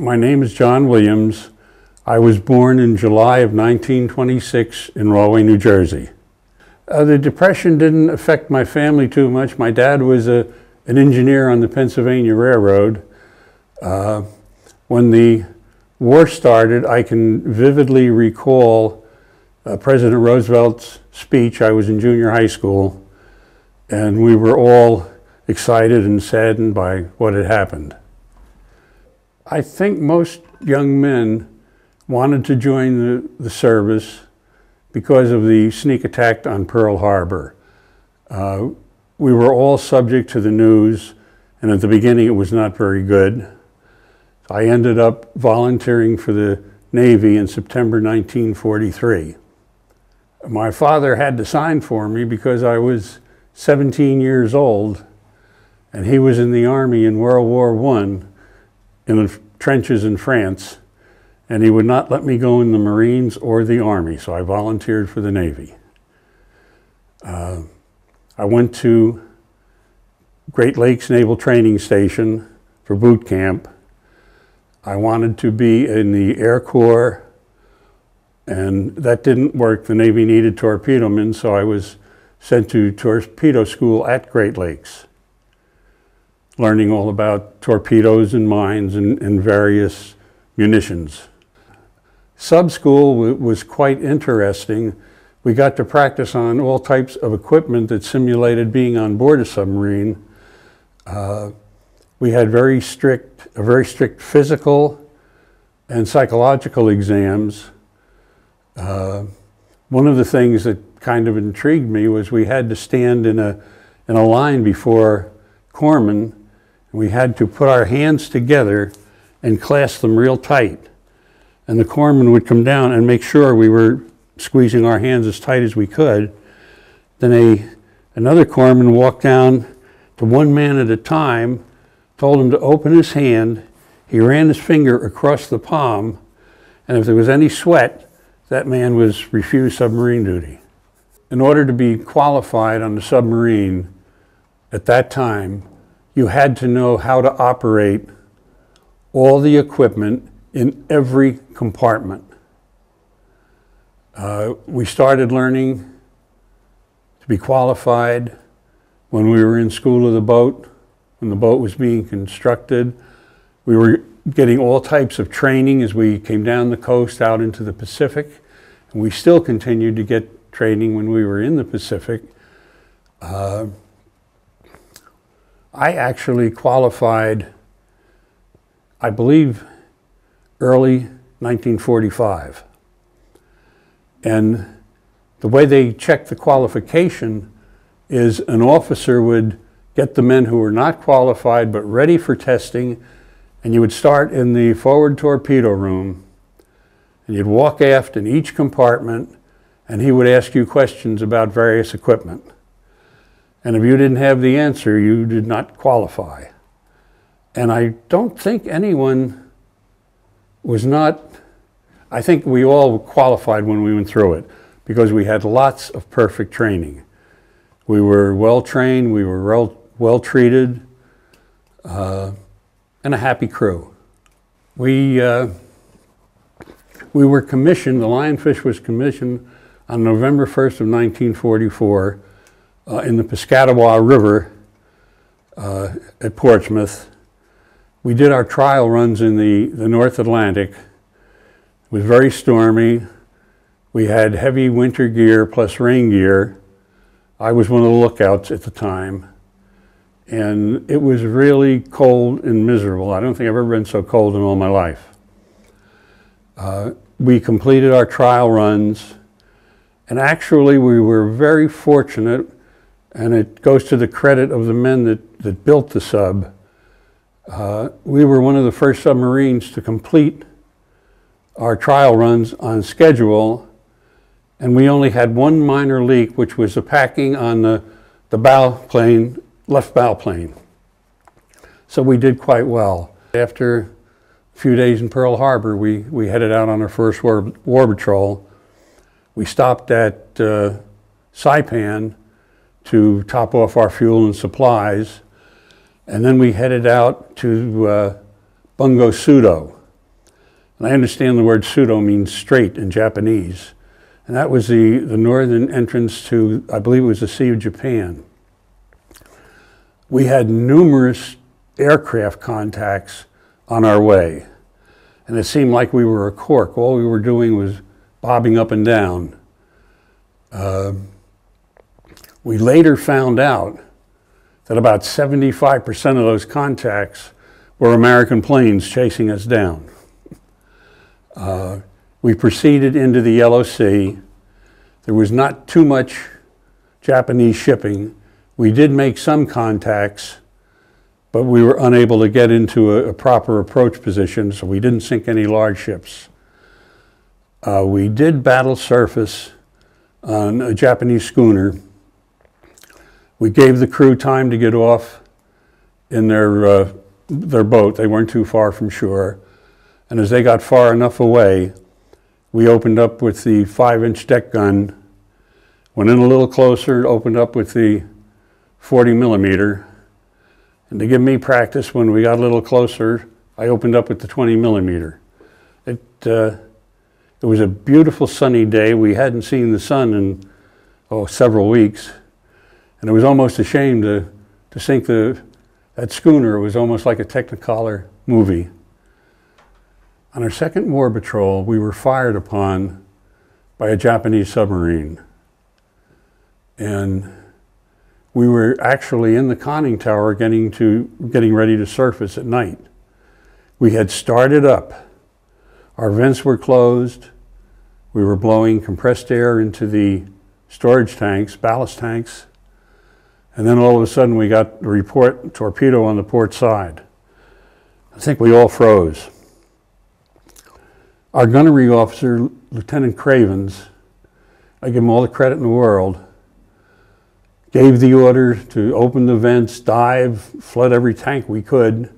My name is John Williams. I was born in July of 1926 in Rahway, New Jersey. The Depression didn't affect my family too much. My dad was an engineer on the Pennsylvania Railroad. When the war started, I can vividly recall President Roosevelt's speech. I was in junior high school, and we were all excited and saddened by what had happened. I think most young men wanted to join the service because of the sneak attack on Pearl Harbor. We were all subject to the news, and at the beginning it was not very good. I ended up volunteering for the Navy in September 1943. My father had to sign for me because I was 17 years old, and he was in the Army in World War I in the trenches in France, and he would not let me go in the Marines or the Army, so I volunteered for the Navy. I went to Great Lakes Naval Training Station for boot camp. I wanted to be in the Air Corps, and that didn't work. The Navy needed torpedomen, so I was sent to torpedo school at Great Lakes, learning all about torpedoes and mines and various munitions. Sub school was quite interesting. We got to practice on all types of equipment that simulated being on board a submarine. We had a very strict physical and psychological exams. One of the things that kind of intrigued me was we had to stand in a line before corpsmen. We had to put our hands together and clasp them real tight. And the corpsman would come down and make sure we were squeezing our hands as tight as we could. Then another corpsman walked down to one man at a time, told him to open his hand. He ran his finger across the palm, and if there was any sweat, that man was refused submarine duty. In order to be qualified on the submarine at that time, you had to know how to operate all the equipment in every compartment. We started learning to be qualified when we were in school of the boat, when the boat was being constructed. We were getting all types of training as we came down the coast out into the Pacific, and we still continued to get training when we were in the Pacific. I actually qualified, I believe, early 1945. And the way they checked the qualification is an officer would get the men who were not qualified but ready for testing, and you would start in the forward torpedo room, and you'd walk aft in each compartment, and he would ask you questions about various equipment. And if you didn't have the answer, you did not qualify. And I don't think anyone was not, I think we all qualified when we went through it because we had lots of perfect training. We were well trained, we were well treated, and a happy crew. We were commissioned, the Lionfish was commissioned on November 1st of 1944 in the Piscataqua River at Portsmouth. We did our trial runs in the North Atlantic. It was very stormy. We had heavy winter gear plus rain gear. I was one of the lookouts at the time. And it was really cold and miserable. I don't think I've ever been so cold in all my life. We completed our trial runs, and actually we were very fortunate, and it goes to the credit of the men that built the sub. We were one of the first submarines to complete our trial runs on schedule, and we only had one minor leak, which was the packing on the bow plane, left bow plane. So we did quite well. After a few days in Pearl Harbor, we headed out on our first war patrol. We stopped at Saipan to top off our fuel and supplies, and then we headed out to Bungo Sudo. And I understand the word pseudo means straight in Japanese. And that was the northern entrance to, I believe it was the Sea of Japan. We had numerous aircraft contacts on our way. And it seemed like we were a cork. All we were doing was bobbing up and down. We later found out that about 75% of those contacts were American planes chasing us down. We proceeded into the Yellow Sea. There was not too much Japanese shipping. We did make some contacts, but we were unable to get into a proper approach position, so we didn't sink any large ships. We did battle surface on a Japanese schooner. We gave the crew time to get off in their boat. They weren't too far from shore. And as they got far enough away, we opened up with the 5-inch deck gun, went in a little closer, opened up with the 40 millimeter. And to give me practice, when we got a little closer, I opened up with the 20 millimeter. It was a beautiful sunny day. We hadn't seen the sun in several weeks. And it was almost a shame to sink that schooner. It was almost like a Technicolor movie. On our second war patrol, we were fired upon by a Japanese submarine. And we were actually in the conning tower getting ready to surface at night. We had started up. Our vents were closed. We were blowing compressed air into the storage tanks, ballast tanks. And then all of a sudden we got the report, torpedo on the port side. I think we all froze. Our gunnery officer, Lieutenant Cravens, I give him all the credit in the world, gave the order to open the vents, dive, flood every tank we could.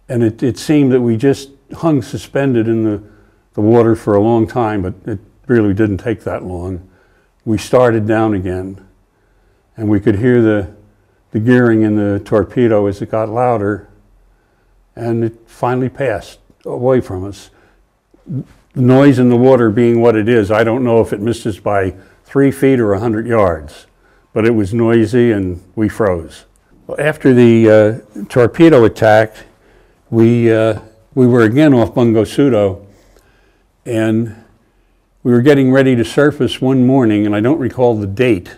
And it seemed that we just hung suspended in the water for a long time, but it really didn't take that long. We started down again, and we could hear the gearing in the torpedo as it got louder, and it finally passed away from us. The noise in the water being what it is, I don't know if it missed us by 3 feet or 100 yards, but it was noisy and we froze. Well, after the torpedo attack, we were again off Bungo Sudo, and we were getting ready to surface one morning, and I don't recall the date,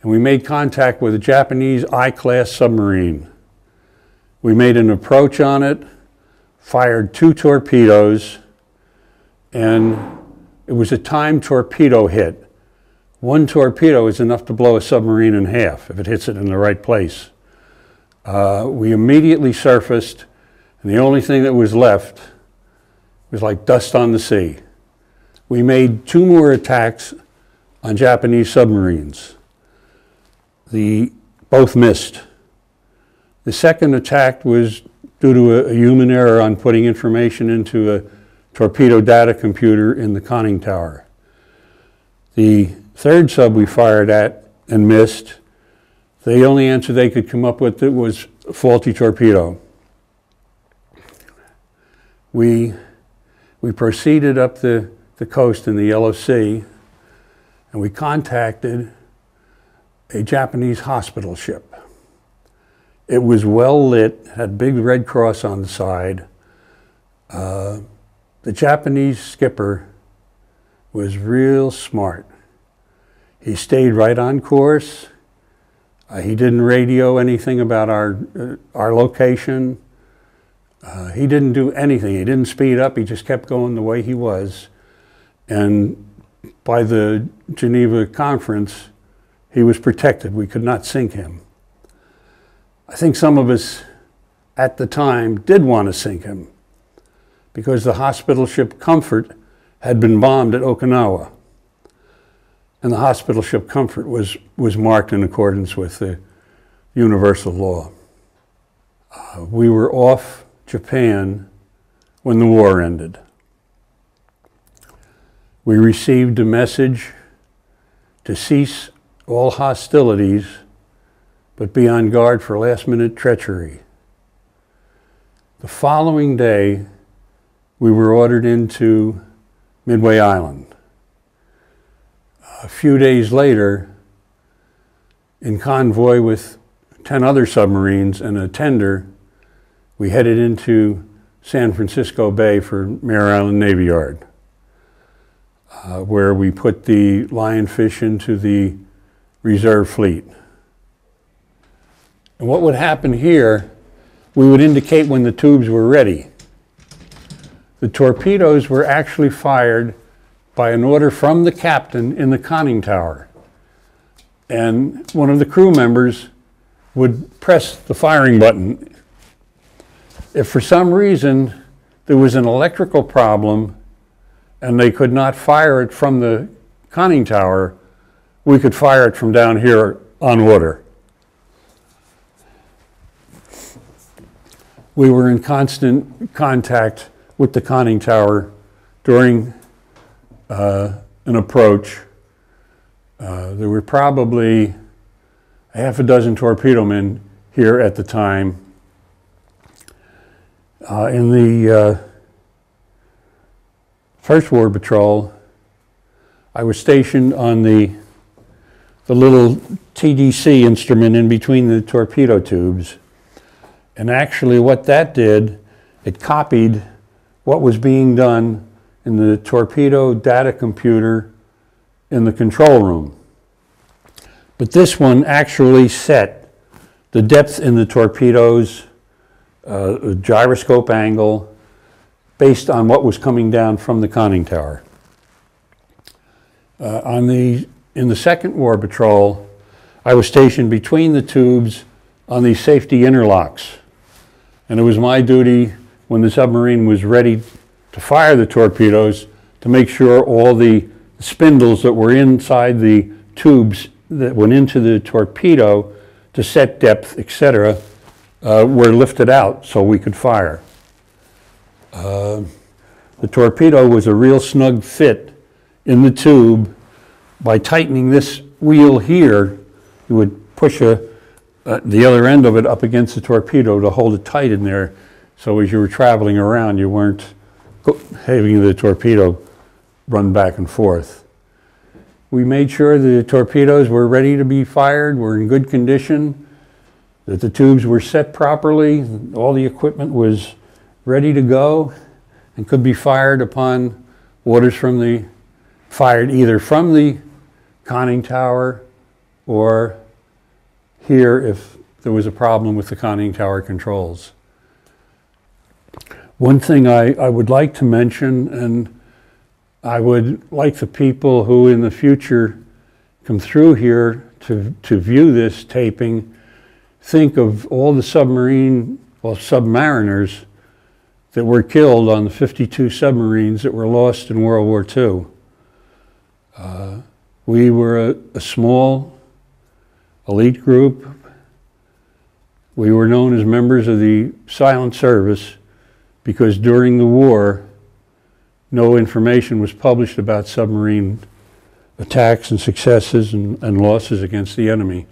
and we made contact with a Japanese I-class submarine. We made an approach on it, fired 2 torpedoes, and it was a timed torpedo hit. 1 torpedo is enough to blow a submarine in half if it hits it in the right place. We immediately surfaced, and the only thing that was left was like dust on the sea. We made 2 more attacks on Japanese submarines. Both missed. The second attack was due to a human error on putting information into a torpedo data computer in the conning tower. The third sub we fired at and missed, the only answer they could come up with was a faulty torpedo. We proceeded up the coast in the Yellow Sea, and we contacted a Japanese hospital ship. It was well lit, had a big red cross on the side. The Japanese skipper was real smart. He stayed right on course. He didn't radio anything about our location. He didn't do anything. He didn't speed up. He just kept going the way he was. And by the Geneva conference, he was protected. We could not sink him. I think some of us at the time did want to sink him because the hospital ship Comfort had been bombed at Okinawa. And the hospital ship Comfort was marked in accordance with the universal law. We were off Japan when the war ended. We received a message to cease all hostilities, but be on guard for last-minute treachery. The following day, we were ordered into Midway Island. A few days later, in convoy with 10 other submarines and a tender, we headed into San Francisco Bay for Mare Island Navy Yard, where we put the Lionfish into the reserve fleet. And what would happen here, we would indicate when the tubes were ready. The torpedoes were actually fired by an order from the captain in the conning tower. And one of the crew members would press the firing button. If for some reason there was an electrical problem and they could not fire it from the conning tower, we could fire it from down here on water. We were in constant contact with the conning tower during an approach. There were probably a half a dozen torpedo men here at the time. In the First War Patrol, I was stationed on the little TDC instrument in between the torpedo tubes. And actually what that did, it copied what was being done in the torpedo data computer in the control room. But this one actually set the depth in the torpedoes, the gyroscope angle, based on what was coming down from the conning tower. In the Second War Patrol, I was stationed between the tubes on these safety interlocks. And it was my duty, when the submarine was ready to fire the torpedoes, to make sure all the spindles that were inside the tubes that went into the torpedo to set depth, etc., were lifted out so we could fire. The torpedo was a real snug fit in the tube. By tightening this wheel here, you would push the other end of it up against the torpedo to hold it tight in there, so as you were traveling around, you weren't having the torpedo run back and forth. We made sure the torpedoes were ready to be fired, were in good condition, that the tubes were set properly, all the equipment was ready to go and could be fired upon orders fired either from the conning tower or here if there was a problem with the conning tower controls. One thing I would like to mention, and I would like the people who in the future come through here to view this taping, think of all the submariners that were killed on the 52 submarines that were lost in World War II. We were a small elite group. We were known as members of the Silent Service because during the war, no information was published about submarine attacks and successes and losses against the enemy.